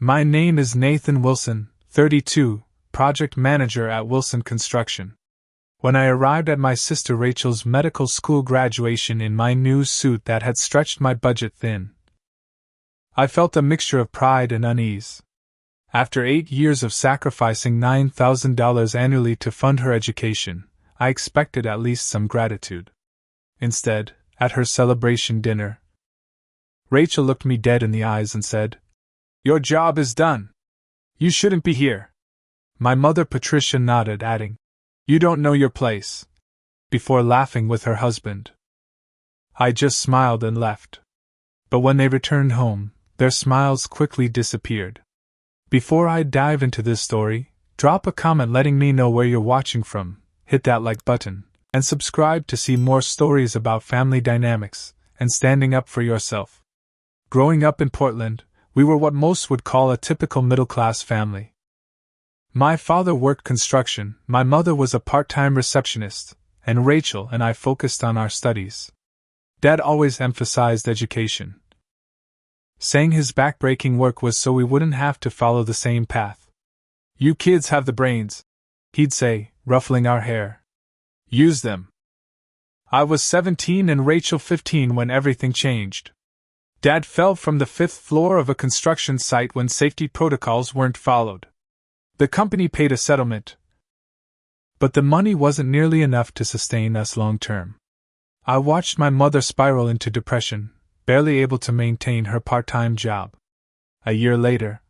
My name is Nathan Wilson, 32, project manager at Wilson Construction. When I arrived at my sister Rachel's medical school graduation in my new suit that had stretched my budget thin, I felt a mixture of pride and unease. After 8 years of sacrificing $9,000 annually to fund her education, I expected at least some gratitude. Instead, at her celebration dinner, Rachel looked me dead in the eyes and said, "Your job is done. You shouldn't be here." My mother Patricia nodded, adding, "You don't know your place," before laughing with her husband. I just smiled and left. But when they returned home, their smiles quickly disappeared. Before I dive into this story, drop a comment letting me know where you're watching from, hit that like button, and subscribe to see more stories about family dynamics and standing up for yourself. Growing up in Portland, we were what most would call a typical middle-class family. My father worked construction, my mother was a part-time receptionist, and Rachel and I focused on our studies. Dad always emphasized education, saying his backbreaking work was so we wouldn't have to follow the same path. "You kids have the brains," he'd say, ruffling our hair. "Use them." I was 17 and Rachel 15 when everything changed. Dad fell from the 5th floor of a construction site when safety protocols weren't followed. The company paid a settlement, but the money wasn't nearly enough to sustain us long term. I watched my mother spiral into depression, barely able to maintain her part-time job. A year later,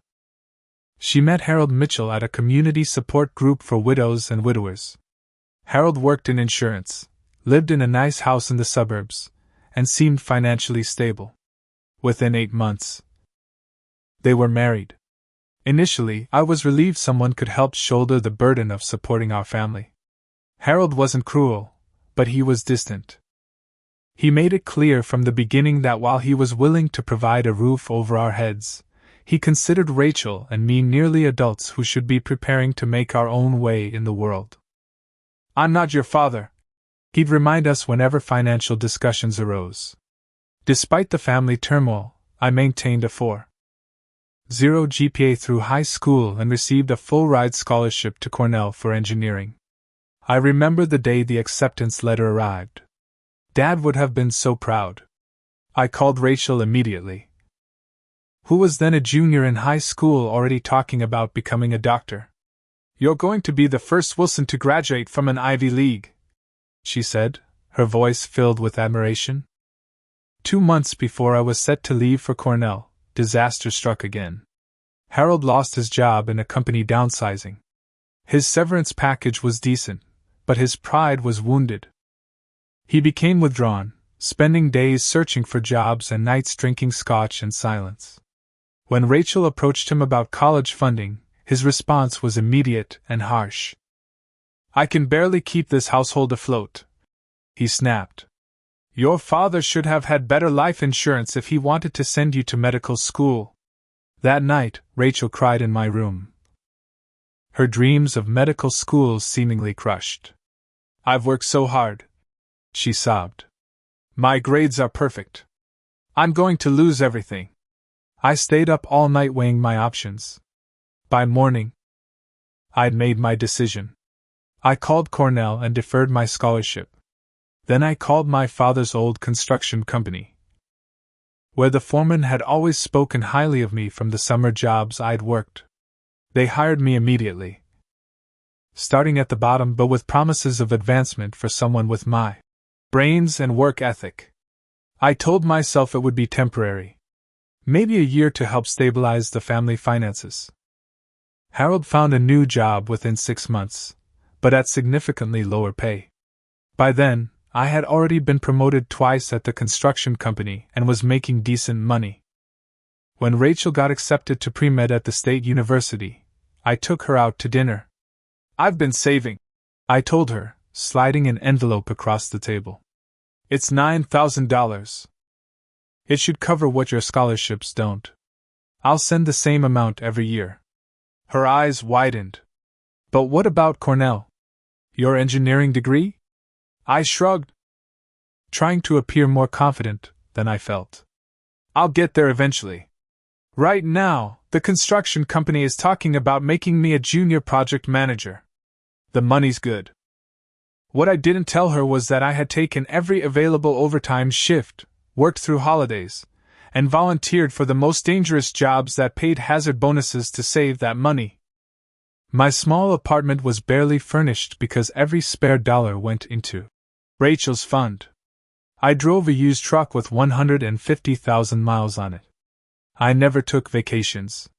she met Harold Mitchell at a community support group for widows and widowers. Harold worked in insurance, lived in a nice house in the suburbs, and seemed financially stable. Within 8 months, they were married. Initially, I was relieved someone could help shoulder the burden of supporting our family. Harold wasn't cruel, but he was distant. He made it clear from the beginning that while he was willing to provide a roof over our heads, he considered Rachel and me nearly adults who should be preparing to make our own way in the world. "I'm not your father," he'd remind us whenever financial discussions arose. Despite the family turmoil, I maintained a 4.0 GPA through high school and received a full-ride scholarship to Cornell for engineering. I remember the day the acceptance letter arrived. Dad would have been so proud. I called Rachel immediately, who was then a junior in high school already talking about becoming a doctor. "You're going to be the first Wilson to graduate from an Ivy League," she said, her voice filled with admiration. 2 months before I was set to leave for Cornell, disaster struck again. Harold lost his job in a company downsizing. His severance package was decent, but his pride was wounded. He became withdrawn, spending days searching for jobs and nights drinking scotch in silence. When Rachel approached him about college funding, his response was immediate and harsh. "I can barely keep this household afloat," he snapped. "Your father should have had better life insurance if he wanted to send you to medical school." That night, Rachel cried in my room, her dreams of medical school seemingly crushed. "I've worked so hard," she sobbed. "My grades are perfect. I'm going to lose everything." I stayed up all night weighing my options. By morning, I'd made my decision. I called Cornell and deferred my scholarship. Then I called my father's old construction company, where the foreman had always spoken highly of me from the summer jobs I'd worked. They hired me immediately, starting at the bottom but with promises of advancement for someone with my brains and work ethic. I told myself it would be temporary, maybe a year to help stabilize the family finances. Harold found a new job within 6 months, but at significantly lower pay. By then, I had already been promoted twice at the construction company and was making decent money. When Rachel got accepted to pre-med at the state university, I took her out to dinner. "I've been saving," I told her, sliding an envelope across the table. "It's $9,000. It should cover what your scholarships don't. I'll send the same amount every year." Her eyes widened. "But what about Cornell? Your engineering degree?" I shrugged, trying to appear more confident than I felt. "I'll get there eventually. Right now, the construction company is talking about making me a junior project manager. The money's good. What I didn't tell her was that I had taken every available overtime shift, worked through holidays, and volunteered for the most dangerous jobs that paid hazard bonuses to save that money. My small apartment was barely furnished because every spare dollar went into Rachel's fund. I drove a used truck with 150,000 miles on it. I never took vacations.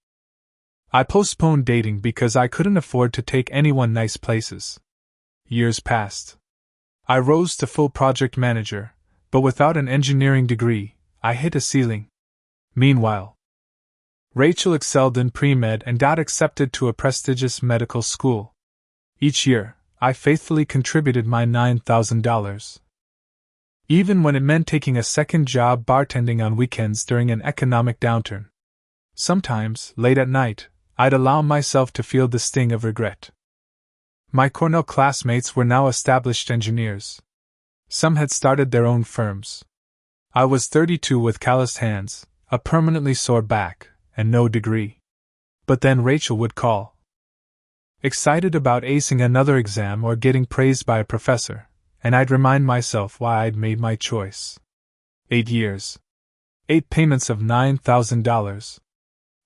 I postponed dating because I couldn't afford to take anyone nice places. Years passed. I rose to full project manager, but without an engineering degree, I hit a ceiling. Meanwhile, Rachel excelled in pre-med and got accepted to a prestigious medical school. Each year, I faithfully contributed my $9,000. Even when it meant taking a second job bartending on weekends during an economic downturn. Sometimes, late at night, I'd allow myself to feel the sting of regret. My Cornell classmates were now established engineers. Some had started their own firms. I was 32 with calloused hands, a permanently sore back, and no degree. But then Rachel would call. Excited about acing another exam or getting praised by a professor, and I'd remind myself why I'd made my choice. 8 years. 8 payments of $9,000.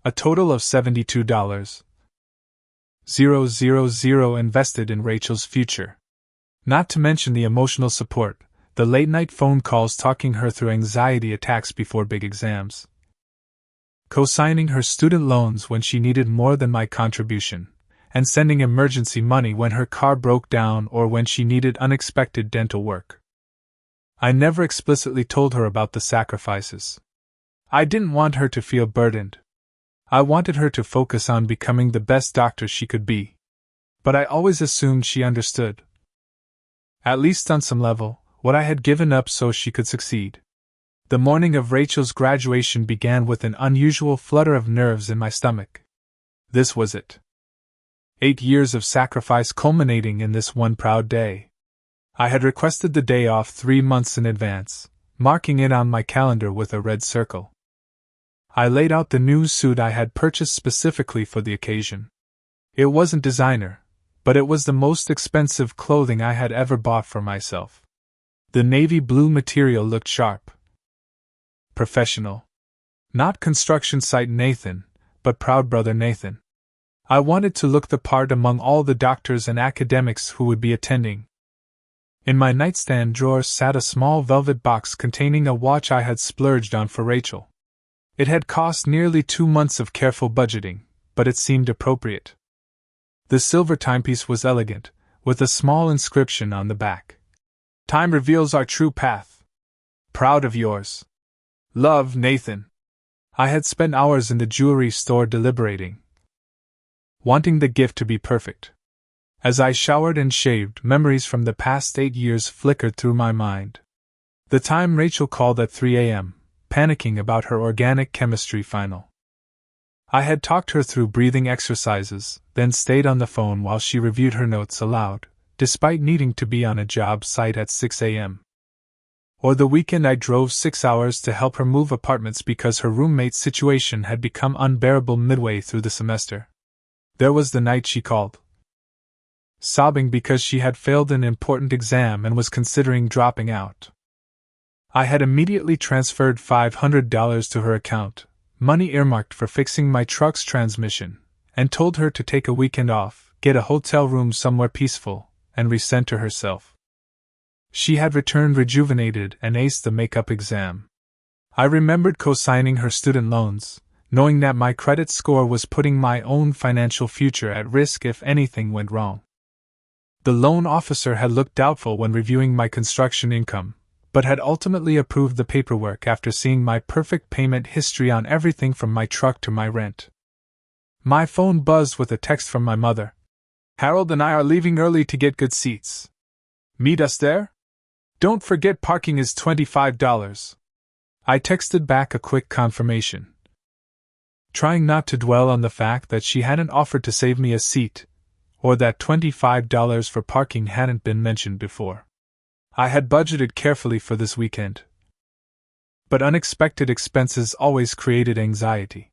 A total of $72,000 invested in Rachel's future. Not to mention the emotional support, the late-night phone calls talking her through anxiety attacks before big exams. Co-signing her student loans when she needed more than my contribution, and sending emergency money when her car broke down or when she needed unexpected dental work. I never explicitly told her about the sacrifices. I didn't want her to feel burdened. I wanted her to focus on becoming the best doctor she could be. But I always assumed she understood. At least on some level, what I had given up so she could succeed. The morning of Rachel's graduation began with an unusual flutter of nerves in my stomach. This was it. 8 years of sacrifice culminating in this one proud day. I had requested the day off 3 months in advance, marking it on my calendar with a red circle. I laid out the new suit I had purchased specifically for the occasion. It wasn't designer, but it was the most expensive clothing I had ever bought for myself. The navy blue material looked sharp. Professional. Not construction site Nathan, but proud brother Nathan. I wanted to look the part among all the doctors and academics who would be attending. In my nightstand drawer sat a small velvet box containing a watch I had splurged on for Rachel. It had cost nearly 2 months of careful budgeting, but it seemed appropriate. The silver timepiece was elegant, with a small inscription on the back. Time reveals our true path. Proud of yours. Love, Nathan. I had spent hours in the jewelry store deliberating, wanting the gift to be perfect. As I showered and shaved, memories from the past 8 years flickered through my mind. The time Rachel called at 3 a.m., panicking about her organic chemistry final. I had talked her through breathing exercises, then stayed on the phone while she reviewed her notes aloud, despite needing to be on a job site at 6 a.m. Or the weekend I drove 6 hours to help her move apartments because her roommate's situation had become unbearable midway through the semester. There was the night she called, sobbing because she had failed an important exam and was considering dropping out. I had immediately transferred $500 to her account, money earmarked for fixing my truck's transmission, and told her to take a weekend off, get a hotel room somewhere peaceful, and recenter herself. She had returned rejuvenated and aced the makeup exam. I remembered co-signing her student loans, knowing that my credit score was putting my own financial future at risk if anything went wrong. The loan officer had looked doubtful when reviewing my construction income, but had ultimately approved the paperwork after seeing my perfect payment history on everything from my truck to my rent. My phone buzzed with a text from my mother. Harold and I are leaving early to get good seats. Meet us there? Don't forget parking is $25. I texted back a quick confirmation, trying not to dwell on the fact that she hadn't offered to save me a seat, or that $25 for parking hadn't been mentioned before. I had budgeted carefully for this weekend, but unexpected expenses always created anxiety.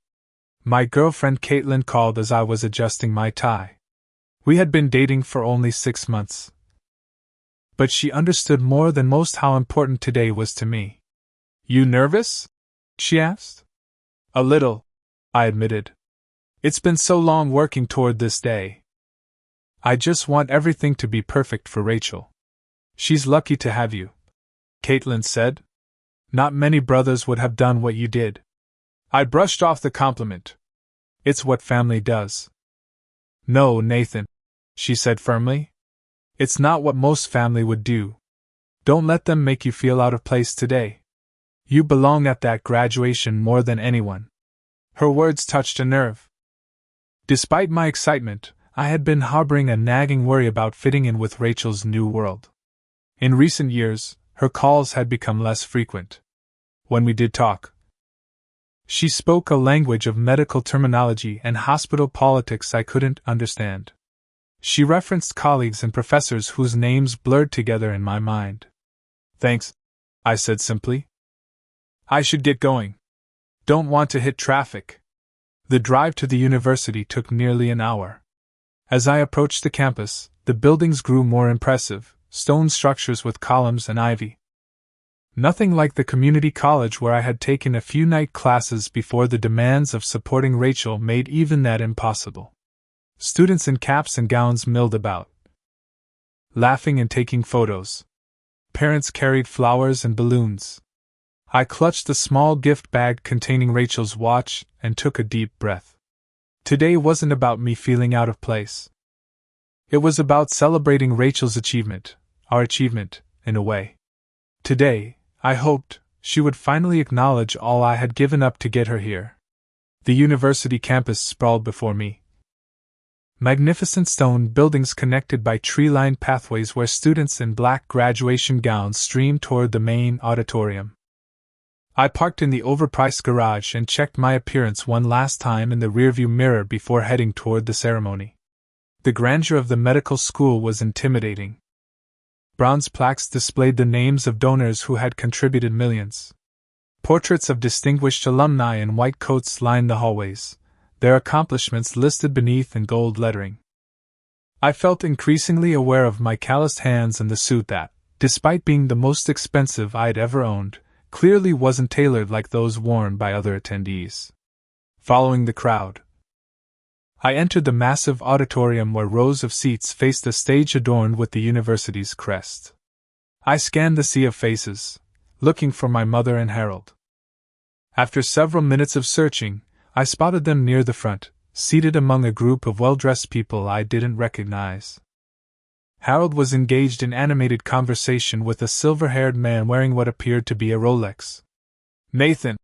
My girlfriend Caitlin called as I was adjusting my tie. We had been dating for only 6 months. But she understood more than most how important today was to me. You nervous? She asked. A little, I admitted. It's been so long working toward this day. I just want everything to be perfect for Rachel. She's lucky to have you, Caitlin said. Not many brothers would have done what you did. I brushed off the compliment. It's what family does. No, Nathan, she said firmly. It's not what most family would do. Don't let them make you feel out of place today. You belong at that graduation more than anyone. Her words touched a nerve. Despite my excitement, I had been harboring a nagging worry about fitting in with Rachel's new world. In recent years, her calls had become less frequent. When we did talk, she spoke a language of medical terminology and hospital politics I couldn't understand. She referenced colleagues and professors whose names blurred together in my mind. Thanks, I said simply. I should get going. Don't want to hit traffic. The drive to the university took nearly an hour. As I approached the campus, the buildings grew more impressive, stone structures with columns and ivy. Nothing like the community college where I had taken a few night classes before the demands of supporting Rachel made even that impossible. Students in caps and gowns milled about, laughing and taking photos. Parents carried flowers and balloons. I clutched the small gift bag containing Rachel's watch and took a deep breath. Today wasn't about me feeling out of place. It was about celebrating Rachel's achievement, our achievement, in a way. Today, I hoped, she would finally acknowledge all I had given up to get her here. The university campus sprawled before me. Magnificent stone buildings connected by tree-lined pathways where students in black graduation gowns streamed toward the main auditorium. I parked in the overpriced garage and checked my appearance one last time in the rearview mirror before heading toward the ceremony. The grandeur of the medical school was intimidating. Bronze plaques displayed the names of donors who had contributed millions. Portraits of distinguished alumni in white coats lined the hallways, their accomplishments listed beneath in gold lettering. I felt increasingly aware of my calloused hands and the suit that, despite being the most expensive I'd ever owned, clearly wasn't tailored like those worn by other attendees. Following the crowd, I entered the massive auditorium where rows of seats faced a stage adorned with the university's crest. I scanned the sea of faces, looking for my mother and Harold. After several minutes of searching, I spotted them near the front, seated among a group of well-dressed people I didn't recognize. Harold was engaged in animated conversation with a silver-haired man wearing what appeared to be a Rolex. Nathan,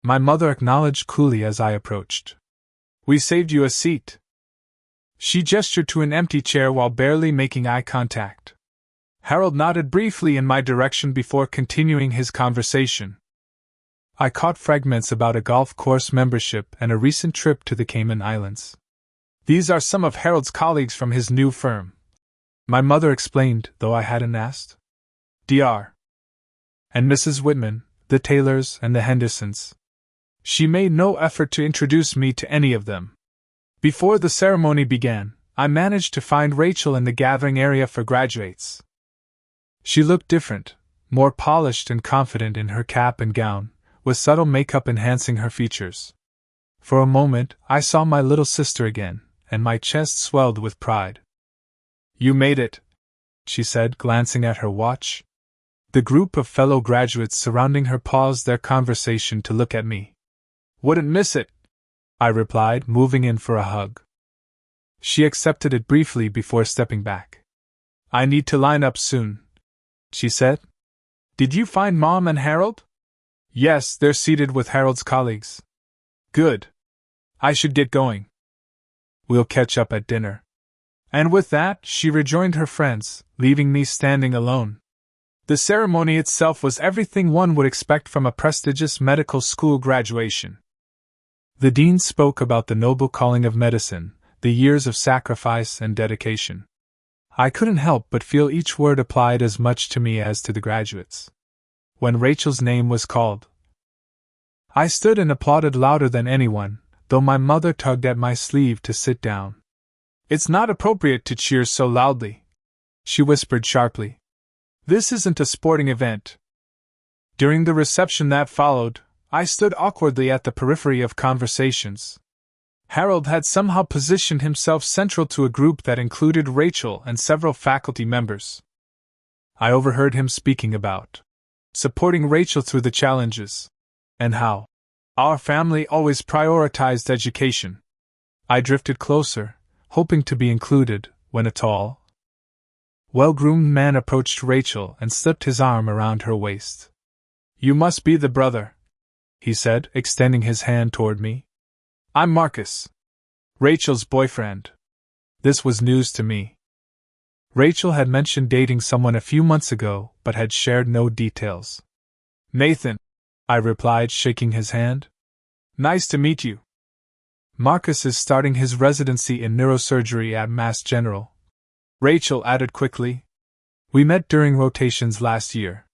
my mother acknowledged coolly as I approached. We saved you a seat. She gestured to an empty chair while barely making eye contact. Harold nodded briefly in my direction before continuing his conversation. I caught fragments about a golf course membership and a recent trip to the Cayman Islands. These are some of Harold's colleagues from his new firm, my mother explained, though I hadn't asked. Dr. and Mrs. Whitman, the Taylors and the Hendersons. She made no effort to introduce me to any of them. Before the ceremony began, I managed to find Rachel in the gathering area for graduates. She looked different, more polished and confident in her cap and gown, with subtle makeup enhancing her features. For a moment, I saw my little sister again, and my chest swelled with pride. You made it, she said, glancing at her watch. The group of fellow graduates surrounding her paused their conversation to look at me. Wouldn't miss it, I replied, moving in for a hug. She accepted it briefly before stepping back. I need to line up soon, she said. Did you find Mom and Harold? Yes, they're seated with Harold's colleagues. Good. I should get going. We'll catch up at dinner. And with that, she rejoined her friends, leaving me standing alone. The ceremony itself was everything one would expect from a prestigious medical school graduation. The dean spoke about the noble calling of medicine, the years of sacrifice and dedication. I couldn't help but feel each word applied as much to me as to the graduates. When Rachel's name was called, I stood and applauded louder than anyone, though my mother tugged at my sleeve to sit down. "It's not appropriate to cheer so loudly," she whispered sharply. "This isn't a sporting event." During the reception that followed, I stood awkwardly at the periphery of conversations. Harold had somehow positioned himself central to a group that included Rachel and several faculty members. I overheard him speaking about supporting Rachel through the challenges, and how our family always prioritized education. I drifted closer, hoping to be included, when a tall, well-groomed man approached Rachel and slipped his arm around her waist. "You must be the brother," he said, extending his hand toward me. "I'm Marcus, Rachel's boyfriend." This was news to me. Rachel had mentioned dating someone a few months ago, but had shared no details. "Nathan," I replied, shaking his hand. "Nice to meet you." "Marcus is starting his residency in neurosurgery at Mass General," Rachel added quickly. "We met during rotations last year."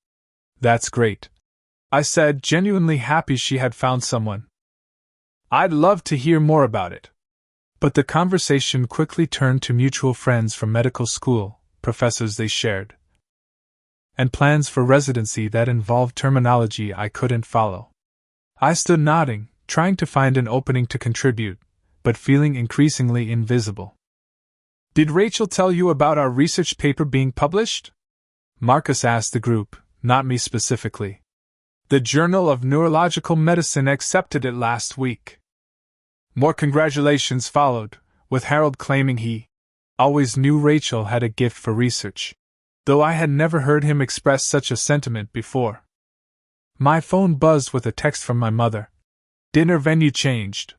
"That's great," I said, genuinely happy she had found someone. "I'd love to hear more about it." But the conversation quickly turned to mutual friends from medical school, professors they shared, and plans for residency that involved terminology I couldn't follow. I stood nodding, trying to find an opening to contribute, but feeling increasingly invisible. "Did Rachel tell you about our research paper being published?" Marcus asked the group, not me specifically. "The Journal of Neurological Medicine accepted it last week." More congratulations followed, with Harold claiming he always knew Rachel had a gift for research, though I had never heard him express such a sentiment before. My phone buzzed with a text from my mother. "Dinner venue changed.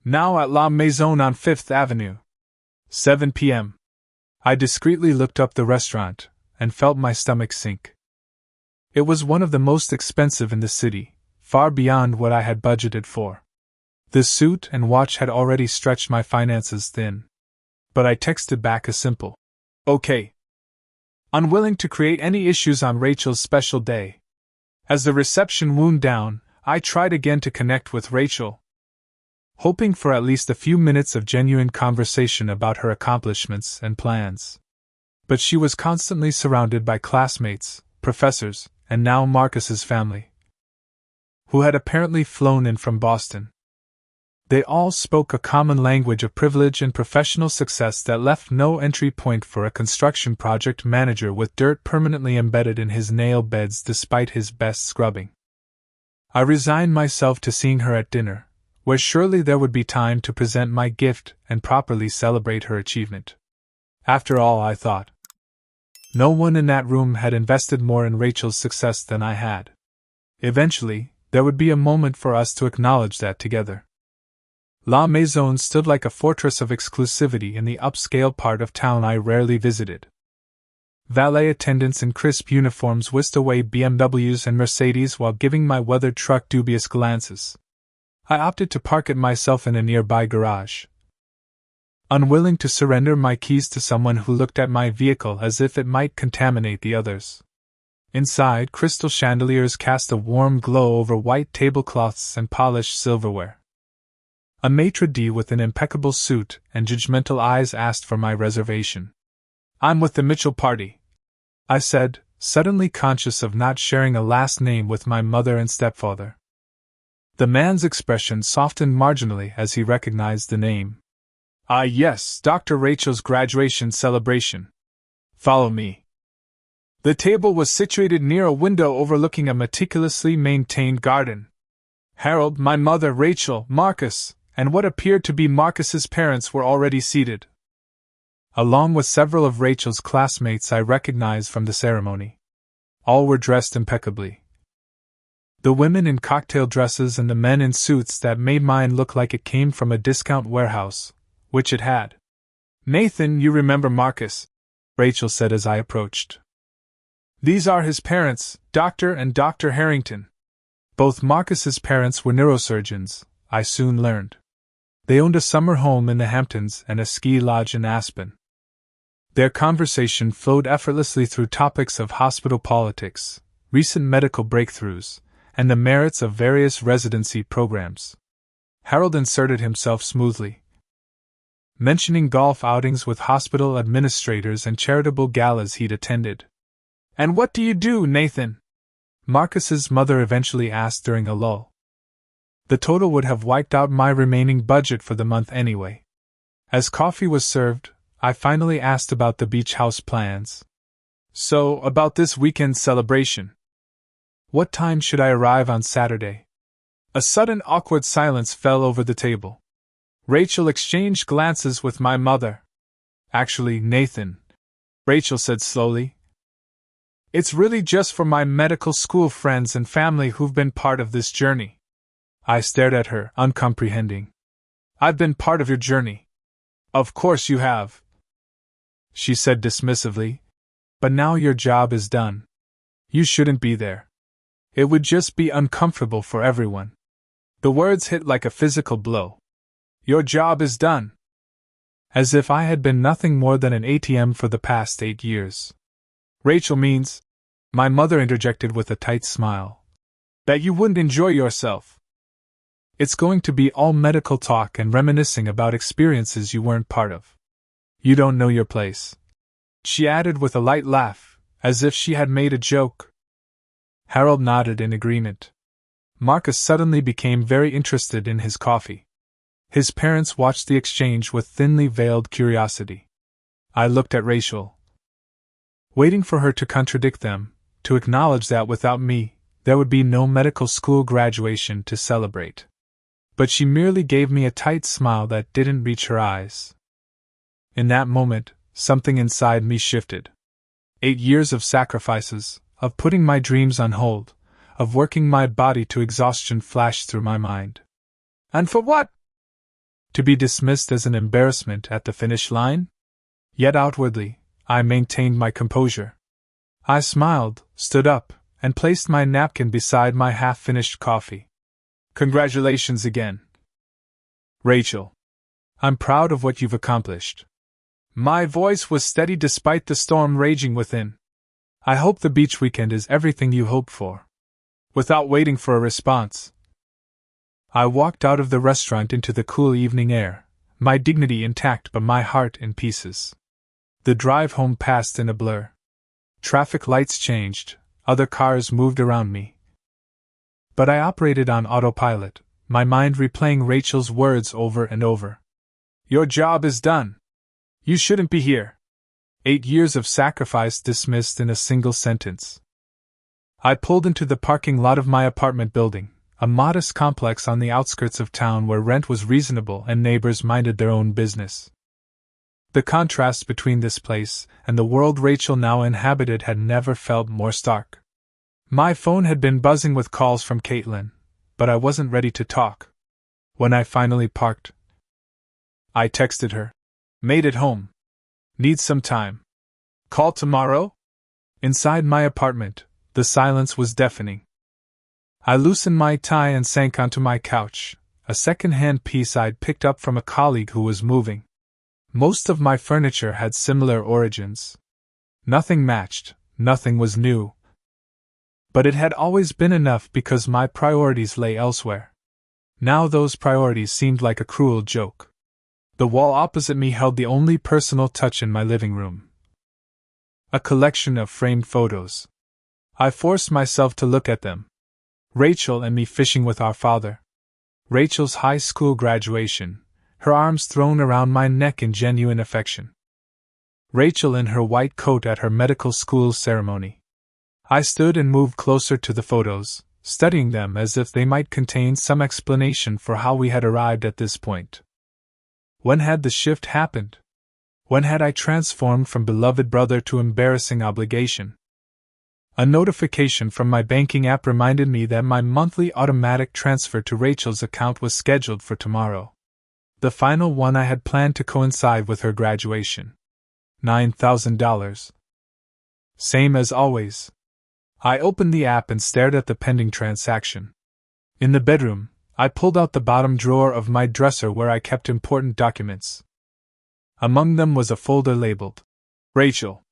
Now at La Maison on 5th Avenue. 7 p.m. I discreetly looked up the restaurant, and felt my stomach sink. It was one of the most expensive in the city, far beyond what I had budgeted for. The suit and watch had already stretched my finances thin. But I texted back a simple, "Okay," unwilling to create any issues on Rachel's special day. As the reception wound down, I tried again to connect with Rachel, hoping for at least a few minutes of genuine conversation about her accomplishments and plans. But she was constantly surrounded by classmates, professors, and now Marcus's family, who had apparently flown in from Boston. They all spoke a common language of privilege and professional success that left no entry point for a construction project manager with dirt permanently embedded in his nail beds despite his best scrubbing. I resigned myself to seeing her at dinner, where surely there would be time to present my gift and properly celebrate her achievement. After all, I thought, no one in that room had invested more in Rachel's success than I had. Eventually, there would be a moment for us to acknowledge that together. La Maison stood like a fortress of exclusivity in the upscale part of town I rarely visited. Valet attendants in crisp uniforms whisked away BMWs and Mercedes while giving my weathered truck dubious glances. I opted to park it myself in a nearby garage, unwilling to surrender my keys to someone who looked at my vehicle as if it might contaminate the others. Inside, crystal chandeliers cast a warm glow over white tablecloths and polished silverware. A maitre d' with an impeccable suit and judgmental eyes asked for my reservation. "I'm with the Mitchell party," I said, suddenly conscious of not sharing a last name with my mother and stepfather. The man's expression softened marginally as he recognized the name. "Ah, yes, Dr. Rachel's graduation celebration. Follow me." The table was situated near a window overlooking a meticulously maintained garden. Harold, my mother, Rachel, Marcus, and what appeared to be Marcus's parents were already seated, along with several of Rachel's classmates I recognized from the ceremony. All were dressed impeccably. The women in cocktail dresses and the men in suits that made mine look like it came from a discount warehouse, which it had. "Nathan, you remember Marcus," Rachel said as I approached. "These are his parents, Dr. and Dr. Harrington." Both Marcus's parents were neurosurgeons, I soon learned. They owned a summer home in the Hamptons and a ski lodge in Aspen. Their conversation flowed effortlessly through topics of hospital politics, recent medical breakthroughs, and the merits of various residency programs. Harold inserted himself smoothly, mentioning golf outings with hospital administrators and charitable galas he'd attended. "And what do you do, Nathan?" Marcus's mother eventually asked during a lull. The total would have wiped out my remaining budget for the month anyway. As coffee was served, I finally asked about the beach house plans. "So, about this weekend celebration. What time should I arrive on Saturday?" A sudden awkward silence fell over the table. Rachel exchanged glances with my mother. "Actually, Nathan," Rachel said slowly, "it's really just for my medical school friends and family who've been part of this journey." I stared at her, uncomprehending. "I've been part of your journey." "Of course you have," she said dismissively, "but now your job is done. You shouldn't be there. It would just be uncomfortable for everyone." The words hit like a physical blow. "Your job is done." As if I had been nothing more than an ATM for the past 8 years. "Rachel means," my mother interjected with a tight smile, "that you wouldn't enjoy yourself. It's going to be all medical talk and reminiscing about experiences you weren't part of. You don't know your place," she added with a light laugh, as if she had made a joke. Harold nodded in agreement. Marcus suddenly became very interested in his coffee. His parents watched the exchange with thinly veiled curiosity. I looked at Rachel, waiting for her to contradict them, to acknowledge that without me, there would be no medical school graduation to celebrate. But she merely gave me a tight smile that didn't reach her eyes. In that moment, something inside me shifted. 8 years of sacrifices, of putting my dreams on hold, of working my body to exhaustion flashed through my mind. And for what? To be dismissed as an embarrassment at the finish line? Yet outwardly, I maintained my composure. I smiled, stood up, and placed my napkin beside my half-finished coffee. "Congratulations again, Rachel. I'm proud of what you've accomplished." My voice was steady despite the storm raging within. "I hope the beach weekend is everything you hoped for." Without waiting for a response, I walked out of the restaurant into the cool evening air, my dignity intact but my heart in pieces. The drive home passed in a blur. Traffic lights changed, other cars moved around me. But I operated on autopilot, my mind replaying Rachel's words over and over. "Your job is done. You shouldn't be here." 8 years of sacrifice dismissed in a single sentence. I pulled into the parking lot of my apartment building, a modest complex on the outskirts of town where rent was reasonable and neighbors minded their own business. The contrast between this place and the world Rachel now inhabited had never felt more stark. My phone had been buzzing with calls from Caitlin, but I wasn't ready to talk. When I finally parked, I texted her. "Made it home. Need some time. Call tomorrow?" Inside my apartment, the silence was deafening. I loosened my tie and sank onto my couch, a second-hand piece I'd picked up from a colleague who was moving. Most of my furniture had similar origins. Nothing matched, nothing was new. But it had always been enough because my priorities lay elsewhere. Now those priorities seemed like a cruel joke. The wall opposite me held the only personal touch in my living room. A collection of framed photos. I forced myself to look at them. Rachel and me fishing with our father. Rachel's high school graduation, her arms thrown around my neck in genuine affection. Rachel in her white coat at her medical school ceremony. I stood and moved closer to the photos, studying them as if they might contain some explanation for how we had arrived at this point. When had the shift happened? When had I transformed from beloved brother to embarrassing obligation? A notification from my banking app reminded me that my monthly automatic transfer to Rachel's account was scheduled for tomorrow. The final one I had planned to coincide with her graduation. $9,000. Same as always. I opened the app and stared at the pending transaction. In the bedroom, I pulled out the bottom drawer of my dresser where I kept important documents. Among them was a folder labeled Rachel.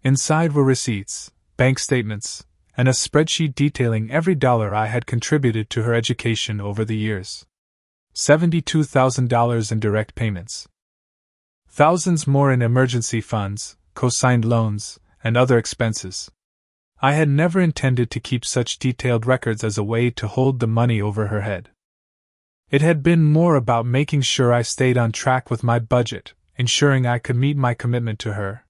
Inside were receipts, bank statements, and a spreadsheet detailing every dollar I had contributed to her education over the years. $72,000 in direct payments. Thousands more in emergency funds, co-signed loans, and other expenses. I had never intended to keep such detailed records as a way to hold the money over her head. It had been more about making sure I stayed on track with my budget, ensuring I could meet my commitment to her.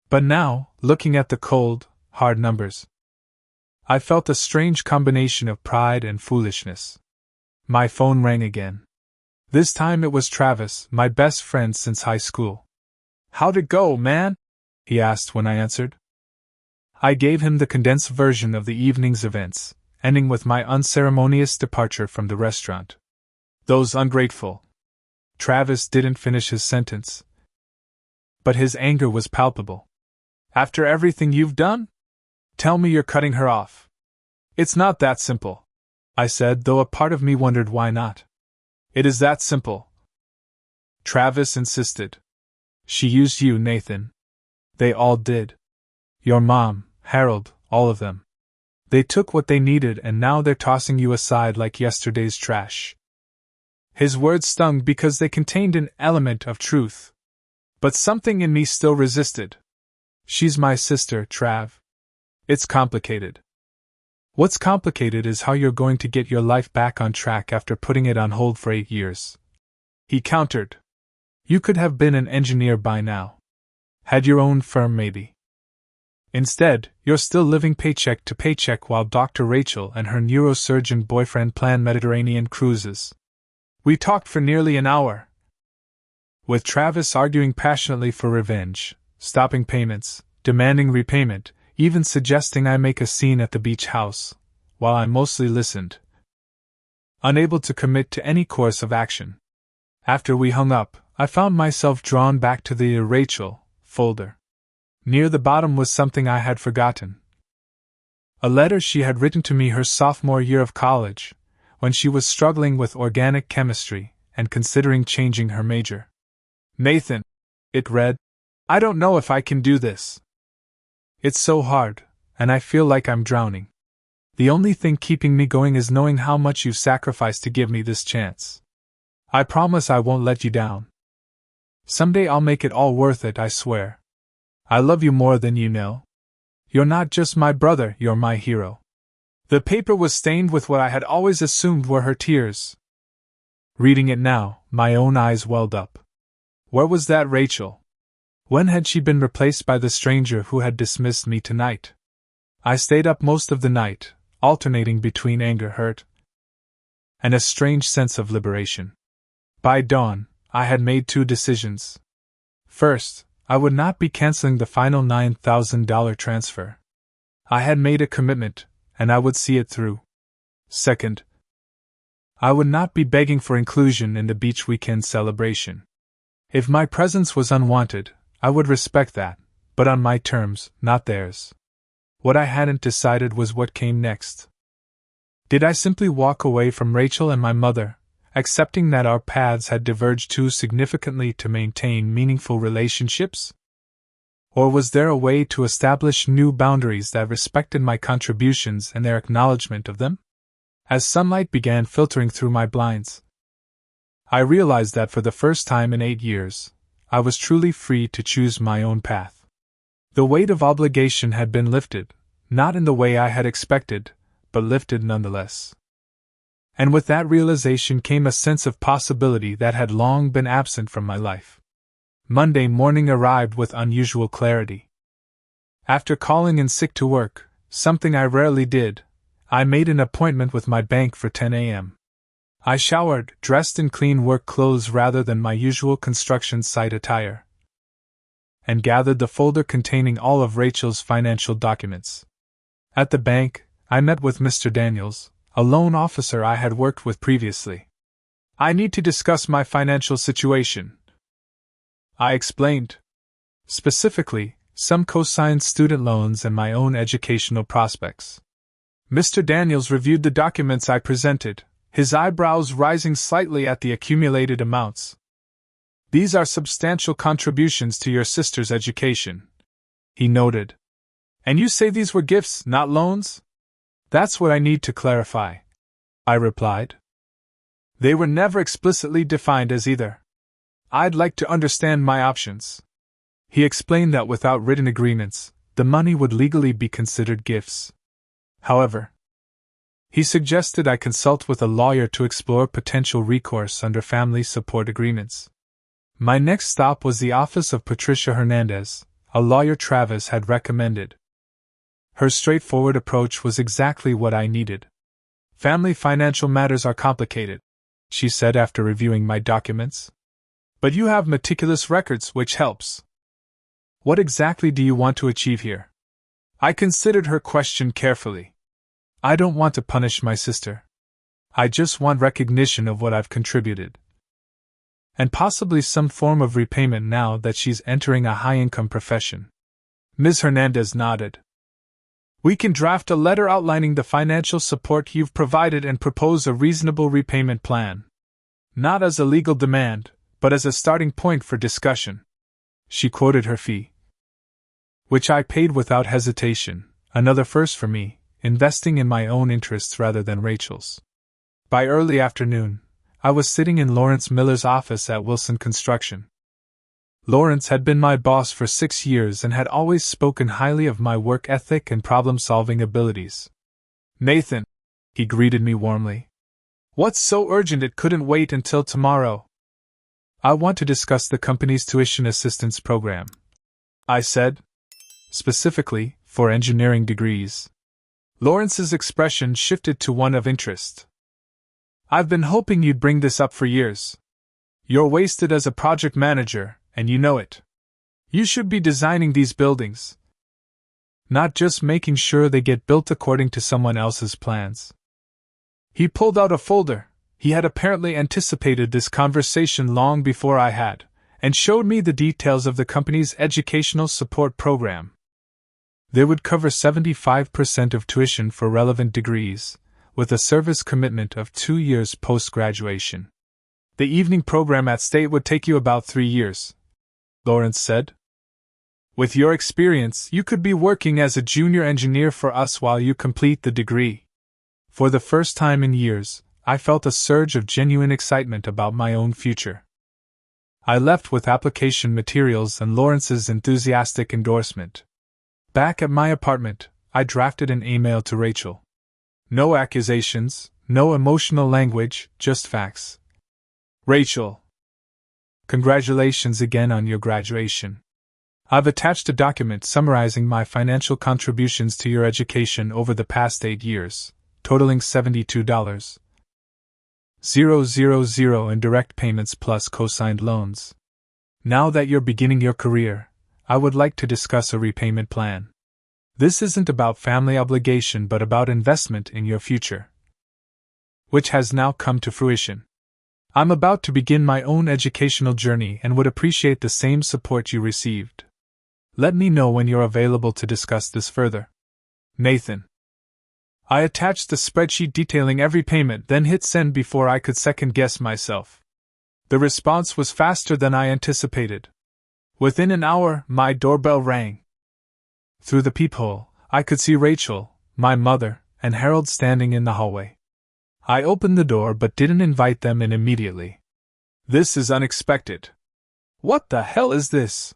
But now, looking at the cold, hard numbers, I felt a strange combination of pride and foolishness. My phone rang again. This time it was Travis, my best friend since high school. "How'd it go, man?" he asked when I answered. I gave him the condensed version of the evening's events, ending with my unceremonious departure from the restaurant. "Those ungrateful." Travis didn't finish his sentence, but his anger was palpable. "After everything you've done? Tell me you're cutting her off." "It's not that simple," I said, though a part of me wondered why not. "It is that simple," Travis insisted. "She used you, Nathan. They all did. Your mom, Harold, all of them. They took what they needed and now they're tossing you aside like yesterday's trash." His words stung because they contained an element of truth. But something in me still resisted. "She's my sister, Trav. It's complicated." "What's complicated is how you're going to get your life back on track after putting it on hold for 8 years. He countered. "You could have been an engineer by now. Had your own firm maybe. Instead, you're still living paycheck to paycheck while Dr. Rachel and her neurosurgeon boyfriend plan Mediterranean cruises." We talked for nearly an hour, with Travis arguing passionately for revenge, stopping payments, demanding repayment, even suggesting I make a scene at the beach house, while I mostly listened, unable to commit to any course of action. After we hung up, I found myself drawn back to the Rachel folder. Near the bottom was something I had forgotten. A letter she had written to me her sophomore year of college, when she was struggling with organic chemistry and considering changing her major. "Nathan," it read, "I don't know if I can do this. It's so hard, and I feel like I'm drowning. The only thing keeping me going is knowing how much you've sacrificed to give me this chance. I promise I won't let you down. Someday I'll make it all worth it, I swear. I love you more than you know. You're not just my brother, you're my hero." The paper was stained with what I had always assumed were her tears. Reading it now, my own eyes welled up. Where was that Rachel? When had she been replaced by the stranger who had dismissed me tonight? I stayed up most of the night, alternating between anger, hurt, and a strange sense of liberation. By dawn, I had made 2 decisions. First, I would not be canceling the final $9,000 transfer. I had made a commitment, and I would see it through. Second, I would not be begging for inclusion in the beach weekend celebration. If my presence was unwanted, I would respect that, but on my terms, not theirs. What I hadn't decided was what came next. Did I simply walk away from Rachel and my mother, accepting that our paths had diverged too significantly to maintain meaningful relationships? Or was there a way to establish new boundaries that respected my contributions and their acknowledgment of them? As sunlight began filtering through my blinds, I realized that for the first time in 8 years, I was truly free to choose my own path. The weight of obligation had been lifted, not in the way I had expected, but lifted nonetheless. And with that realization came a sense of possibility that had long been absent from my life. Monday morning arrived with unusual clarity. After calling in sick to work, something I rarely did, I made an appointment with my bank for 10 a.m. I showered, dressed in clean work clothes rather than my usual construction site attire, and gathered the folder containing all of Rachel's financial documents. At the bank, I met with Mr. Daniels, a loan officer I had worked with previously. "I need to discuss my financial situation," I explained. Specifically, some co-signed student loans and my own educational prospects. Mr. Daniels reviewed the documents I presented, his eyebrows rising slightly at the accumulated amounts. "These are substantial contributions to your sister's education," he noted. "And you say these were gifts, not loans?" "That's what I need to clarify," I replied. They were never explicitly defined as either. I'd like to understand my options. He explained that without written agreements, the money would legally be considered gifts. However, he suggested I consult with a lawyer to explore potential recourse under family support agreements. My next stop was the office of Patricia Hernandez, a lawyer Travis had recommended. Her straightforward approach was exactly what I needed. Family financial matters are complicated, she said after reviewing my documents. But you have meticulous records, which helps. What exactly do you want to achieve here? I considered her question carefully. I don't want to punish my sister. I just want recognition of what I've contributed. And possibly some form of repayment now that she's entering a high-income profession. Ms. Hernandez nodded. We can draft a letter outlining the financial support you've provided and propose a reasonable repayment plan. Not as a legal demand, but as a starting point for discussion. She quoted her fee, which I paid without hesitation, another first for me, investing in my own interests rather than Rachel's. By early afternoon, I was sitting in Lawrence Miller's office at Wilson Construction. Lawrence had been my boss for 6 years and had always spoken highly of my work ethic and problem-solving abilities. Nathan, he greeted me warmly. What's so urgent it couldn't wait until tomorrow? I want to discuss the company's tuition assistance program, I said. Specifically, for engineering degrees. Lawrence's expression shifted to one of interest. I've been hoping you'd bring this up for years. You're wasted as a project manager, and you know it. You should be designing these buildings, not just making sure they get built according to someone else's plans. He pulled out a folder. He had apparently anticipated this conversation long before I had, and showed me the details of the company's educational support program. They would cover 75% of tuition for relevant degrees, with a service commitment of 2 years post-graduation. The evening program at State would take you about 3 years, Lawrence said. With your experience, you could be working as a junior engineer for us while you complete the degree. For the first time in years, I felt a surge of genuine excitement about my own future. I left with application materials and Lawrence's enthusiastic endorsement. Back at my apartment, I drafted an email to Rachel. No accusations, no emotional language, just facts. Rachel, congratulations again on your graduation. I've attached a document summarizing my financial contributions to your education over the past 8 years, totaling $72,000 in direct payments plus co-signed loans. Now that you're beginning your career, I would like to discuss a repayment plan. This isn't about family obligation but about investment in your future, which has now come to fruition. I'm about to begin my own educational journey and would appreciate the same support you received. Let me know when you're available to discuss this further. Nathan. I attached the spreadsheet detailing every payment, then hit send before I could second-guess myself. The response was faster than I anticipated. Within an hour, my doorbell rang. Through the peephole, I could see Rachel, my mother, and Harold standing in the hallway. I opened the door but didn't invite them in immediately. This is unexpected. What the hell is this?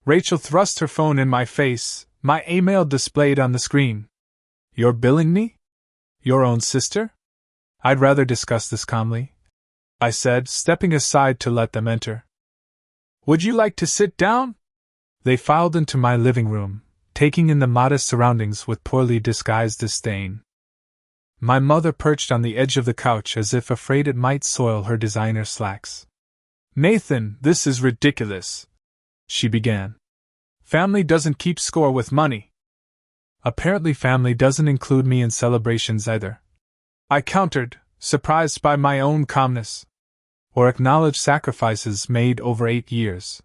Rachel thrust her phone in my face, my email displayed on the screen. You're billing me? Your own sister? I'd rather discuss this calmly, I said, stepping aside to let them enter. Would you like to sit down? They filed into my living room, taking in the modest surroundings with poorly disguised disdain. My mother perched on the edge of the couch as if afraid it might soil her designer slacks. Nathan, this is ridiculous, she began. Family doesn't keep score with money. Apparently family doesn't include me in celebrations either, I countered, surprised by my own calmness. Or acknowledge sacrifices made over 8 years.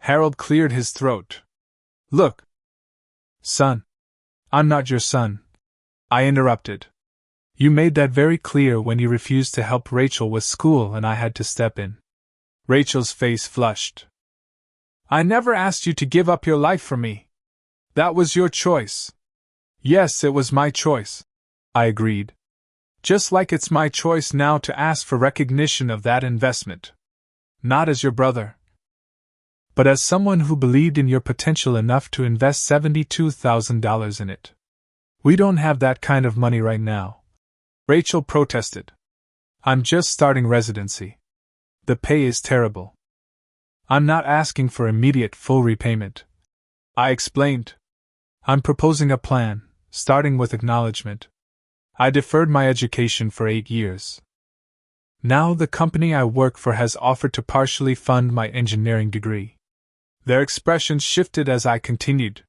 Harold cleared his throat. Look, son. I'm not your son, I interrupted. You made that very clear when you refused to help Rachel with school and I had to step in. Rachel's face flushed. I never asked you to give up your life for me. That was your choice. Yes, it was my choice, I agreed. Just like it's my choice now to ask for recognition of that investment. Not as your brother, but as someone who believed in your potential enough to invest $72,000 in it. We don't have that kind of money right now, Rachel protested. I'm just starting residency. The pay is terrible. I'm not asking for immediate full repayment, I explained. I'm proposing a plan, starting with acknowledgment. I deferred my education for 8 years. Now the company I work for has offered to partially fund my engineering degree. Their expressions shifted as I continued.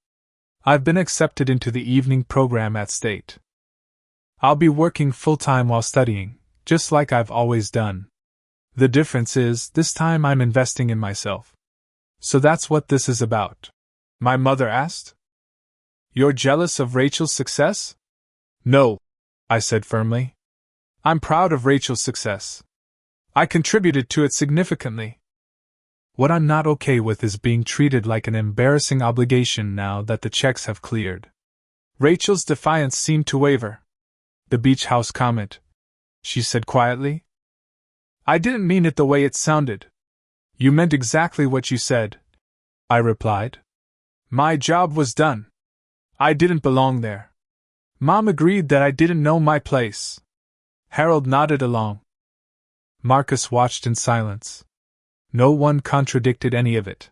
I've been accepted into the evening program at State. I'll be working full-time while studying, just like I've always done. The difference is, this time I'm investing in myself. So that's what this is about. My mother asked. You're jealous of Rachel's success? No, I said firmly. I'm proud of Rachel's success. I contributed to it significantly. What I'm not okay with is being treated like an embarrassing obligation now that the checks have cleared. Rachel's defiance seemed to waver. The beach house comment, she said quietly. I didn't mean it the way it sounded. You meant exactly what you said, I replied. My job was done. I didn't belong there. Mom agreed that I didn't know my place. Harold nodded along. Marcus watched in silence. No one contradicted any of it.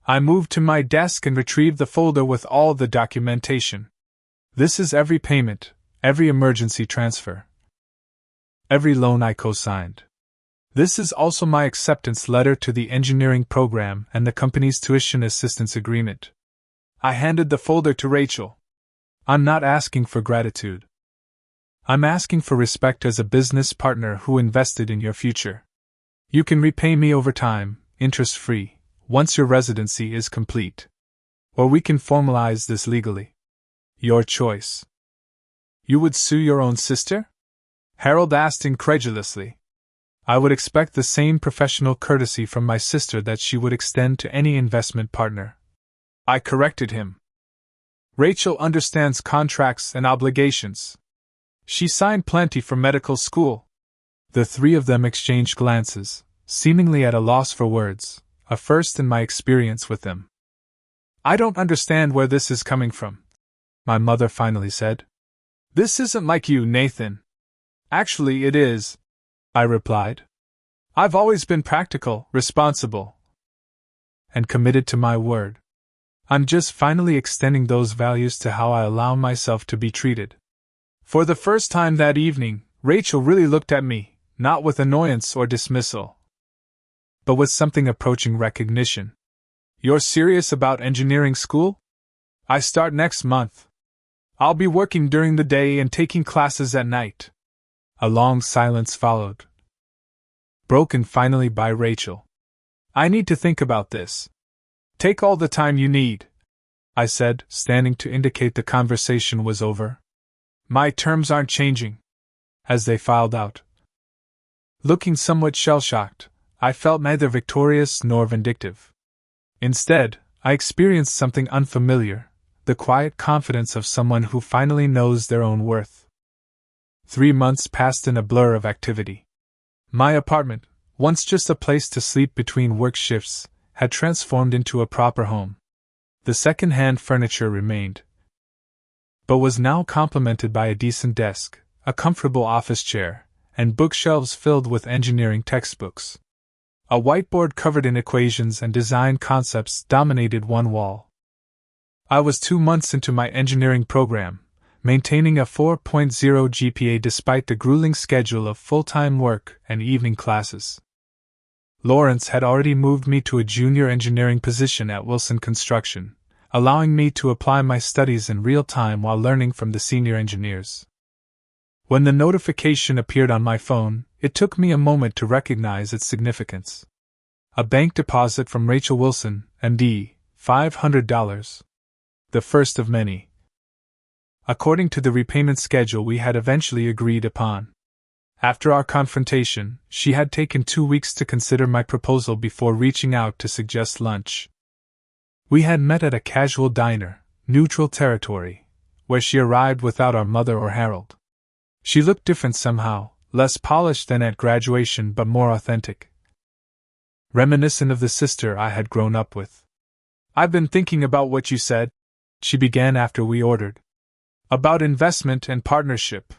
I moved to my desk and retrieved the folder with all the documentation. This is every payment, every emergency transfer, every loan I co-signed. This is also my acceptance letter to the engineering program and the company's tuition assistance agreement. I handed the folder to Rachel. I'm not asking for gratitude. I'm asking for respect as a business partner who invested in your future. You can repay me over time, interest-free, once your residency is complete. Or we can formalize this legally. Your choice. You would sue your own sister? Harold asked incredulously. I would expect the same professional courtesy from my sister that she would extend to any investment partner. I corrected him. Rachel understands contracts and obligations. She signed plenty for medical school. The three of them exchanged glances, seemingly at a loss for words, a first in my experience with them. I don't understand where this is coming from, my mother finally said. This isn't like you, Nathan. Actually, it is, I replied. I've always been practical, responsible, and committed to my word. I'm just finally extending those values to how I allow myself to be treated. For the first time that evening, Rachel really looked at me, not with annoyance or dismissal, but with something approaching recognition. You're serious about engineering school? I start next month. I'll be working during the day and taking classes at night. A long silence followed, broken finally by Rachel. I need to think about this. Take all the time you need, I said, standing to indicate the conversation was over. My terms aren't changing. As they filed out. Looking somewhat shell-shocked, I felt neither victorious nor vindictive. Instead, I experienced something unfamiliar, the quiet confidence of someone who finally knows their own worth. 3 months passed in a blur of activity. My apartment, once just a place to sleep between work shifts, had transformed into a proper home. The second-hand furniture remained, but was now complemented by a decent desk, a comfortable office chair, and bookshelves filled with engineering textbooks. A whiteboard covered in equations and design concepts dominated one wall. I was 2 months into my engineering program, maintaining a 4.0 GPA despite the grueling schedule of full-time work and evening classes. Lawrence had already moved me to a junior engineering position at Wilson Construction, allowing me to apply my studies in real time while learning from the senior engineers. When the notification appeared on my phone, it took me a moment to recognize its significance. A bank deposit from Rachel Wilson, MD, $500. The first of many. According to the repayment schedule we had eventually agreed upon. After our confrontation, she had taken 2 weeks to consider my proposal before reaching out to suggest lunch. We had met at a casual diner, neutral territory, where she arrived without our mother or Harold. She looked different somehow, less polished than at graduation but more authentic. Reminiscent of the sister I had grown up with. "I've been thinking about what you said," she began after we ordered. "About investment and partnership."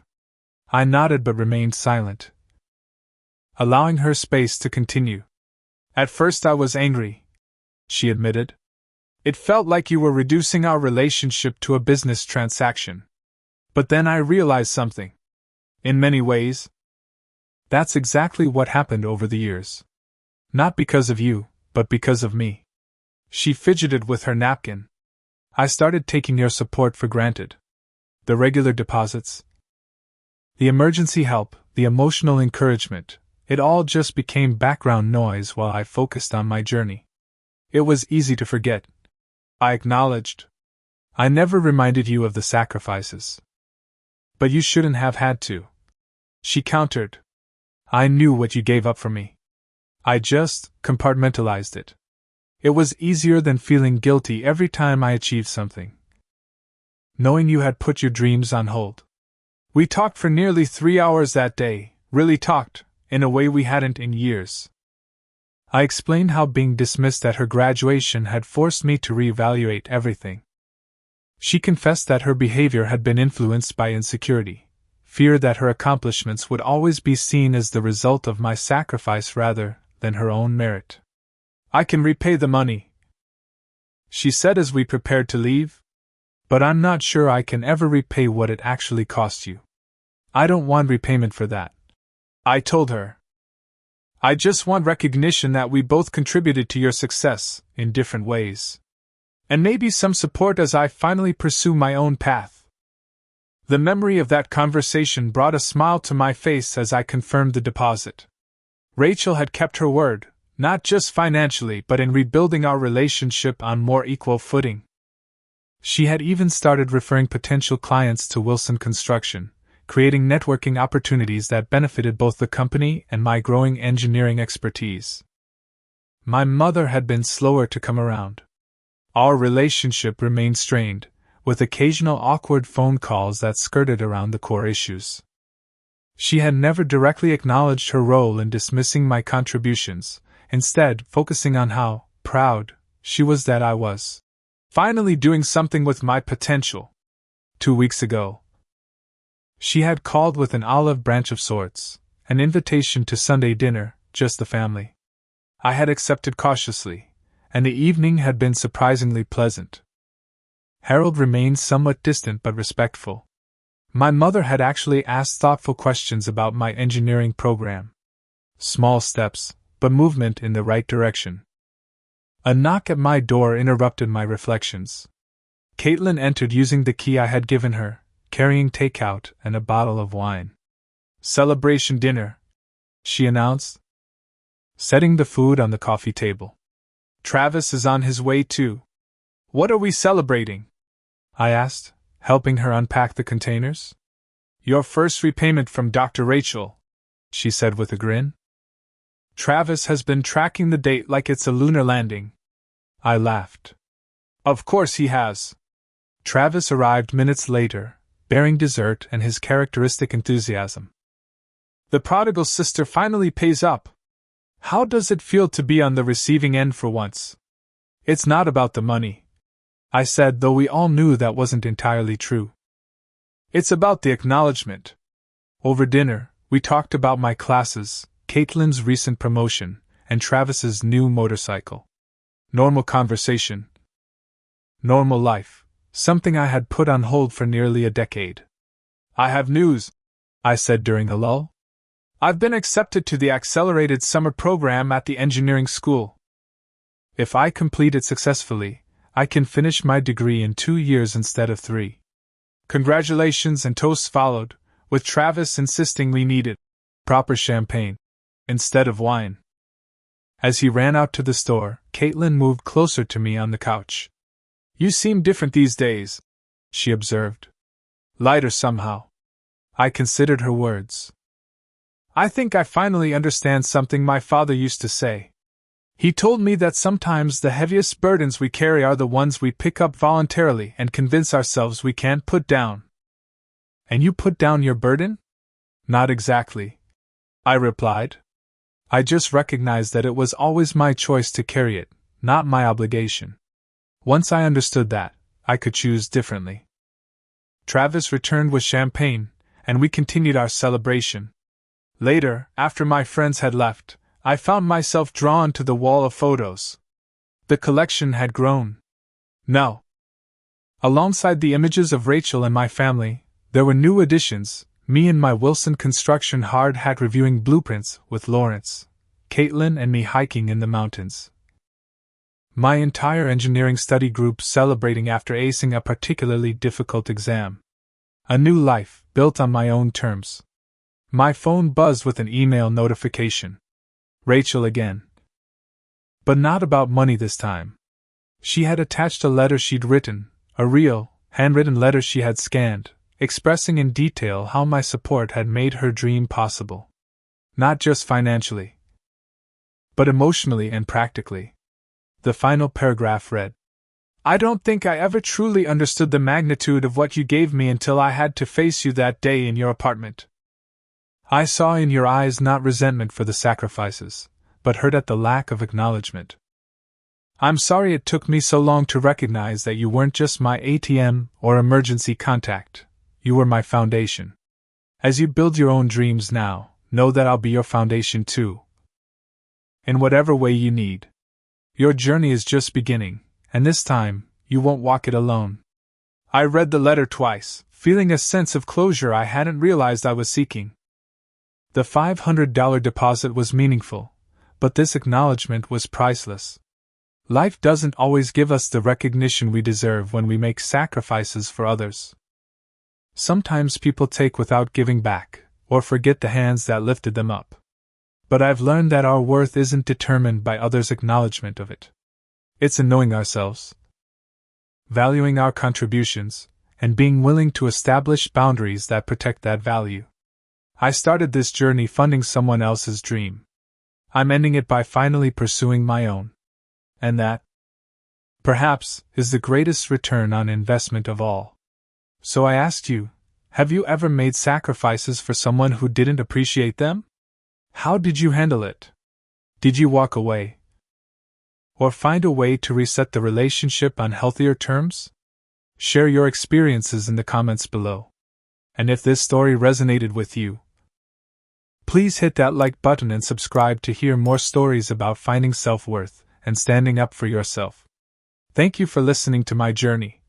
I nodded but remained silent, allowing her space to continue. "At first I was angry," she admitted. "It felt like you were reducing our relationship to a business transaction. But then I realized something. In many ways, that's exactly what happened over the years. Not because of you, but because of me." She fidgeted with her napkin. "I started taking your support for granted. The regular deposits, the emergency help, the emotional encouragement, it all just became background noise while I focused on my journey. It was easy to forget," I acknowledged. "I never reminded you of the sacrifices. But you shouldn't have had to," she countered. "I knew what you gave up for me. I just compartmentalized it. It was easier than feeling guilty every time I achieved something. Knowing you had put your dreams on hold." We talked for nearly 3 hours that day, really talked, in a way we hadn't in years. I explained how being dismissed at her graduation had forced me to reevaluate everything. She confessed that her behavior had been influenced by insecurity, fear that her accomplishments would always be seen as the result of my sacrifice rather than her own merit. "I can repay the money," she said as we prepared to leave. "But I'm not sure I can ever repay what it actually cost you. I don't want repayment for that," I told her. "I just want recognition that we both contributed to your success, in different ways. And maybe some support as I finally pursue my own path." The memory of that conversation brought a smile to my face as I confirmed the deposit. Rachel had kept her word, not just financially but in rebuilding our relationship on more equal footing. She had even started referring potential clients to Wilson Construction, creating networking opportunities that benefited both the company and my growing engineering expertise. My mother had been slower to come around. Our relationship remained strained, with occasional awkward phone calls that skirted around the core issues. She had never directly acknowledged her role in dismissing my contributions, instead focusing on how proud she was that I was finally doing something with my potential. 2 weeks ago, she had called with an olive branch of sorts, an invitation to Sunday dinner, just the family. I had accepted cautiously, and the evening had been surprisingly pleasant. Harold remained somewhat distant but respectful. My mother had actually asked thoughtful questions about my engineering program. Small steps, but movement in the right direction. A knock at my door interrupted my reflections. Caitlin entered using the key I had given her, carrying takeout and a bottle of wine. "Celebration dinner," she announced, setting the food on the coffee table. "Travis is on his way too." "What are we celebrating?" I asked, helping her unpack the containers. "Your first repayment from Dr. Rachel," she said with a grin. "Travis has been tracking the date like it's a lunar landing." I laughed. "Of course he has." Travis arrived minutes later, bearing dessert and his characteristic enthusiasm. "The prodigal sister finally pays up. How does it feel to be on the receiving end for once?" "It's not about the money," I said, though we all knew that wasn't entirely true. "It's about the acknowledgment." Over dinner, we talked about my classes, Caitlin's recent promotion, and Travis's new motorcycle. Normal conversation. Normal life, something I had put on hold for nearly a decade. "I have news," I said during a lull. "I've been accepted to the accelerated summer program at the engineering school. If I complete it successfully, I can finish my degree in 2 years instead of 3. Congratulations and toasts followed, with Travis insisting we needed proper champagne instead of wine. As he ran out to the store, Caitlin moved closer to me on the couch. "You seem different these days," she observed. "Lighter somehow." I considered her words. "I think I finally understand something my father used to say. He told me that sometimes the heaviest burdens we carry are the ones we pick up voluntarily and convince ourselves we can't put down." "And you put down your burden?" Not exactly, I replied. I just recognized that it was always my choice to carry it, not my obligation. Once I understood that, I could choose differently. Travis returned with champagne, and we continued our celebration. Later, after my friends had left, I found myself drawn to the wall of photos. The collection had grown. No. Alongside the images of Rachel and my family, there were new additions, me and my Wilson Construction hard hat reviewing blueprints with Lawrence, Caitlin and me hiking in the mountains. My entire engineering study group celebrating after acing a particularly difficult exam. A new life, built on my own terms. My phone buzzed with an email notification. Rachel again. But not about money this time. She had attached a letter she'd written, a real, handwritten letter she had scanned, expressing in detail how my support had made her dream possible. Not just financially, but emotionally and practically. The final paragraph read, "I don't think I ever truly understood the magnitude of what you gave me until I had to face you that day in your apartment. I saw in your eyes not resentment for the sacrifices, but hurt at the lack of acknowledgment. I'm sorry it took me so long to recognize that you weren't just my ATM or emergency contact, you were my foundation. As you build your own dreams now, know that I'll be your foundation too. In whatever way you need. Your journey is just beginning, and this time, you won't walk it alone." I read the letter twice, feeling a sense of closure I hadn't realized I was seeking. The $500 deposit was meaningful, but this acknowledgement was priceless. Life doesn't always give us the recognition we deserve when we make sacrifices for others. Sometimes people take without giving back, or forget the hands that lifted them up. But I've learned that our worth isn't determined by others' acknowledgement of it. It's in knowing ourselves, valuing our contributions, and being willing to establish boundaries that protect that value. I started this journey funding someone else's dream. I'm ending it by finally pursuing my own. And that, perhaps, is the greatest return on investment of all. So I asked you, have you ever made sacrifices for someone who didn't appreciate them? How did you handle it? Did you walk away? Or find a way to reset the relationship on healthier terms? Share your experiences in the comments below. And if this story resonated with you, please hit that like button and subscribe to hear more stories about finding self-worth and standing up for yourself. Thank you for listening to my journey.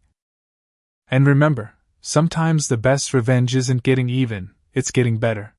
And remember, sometimes the best revenge isn't getting even, it's getting better.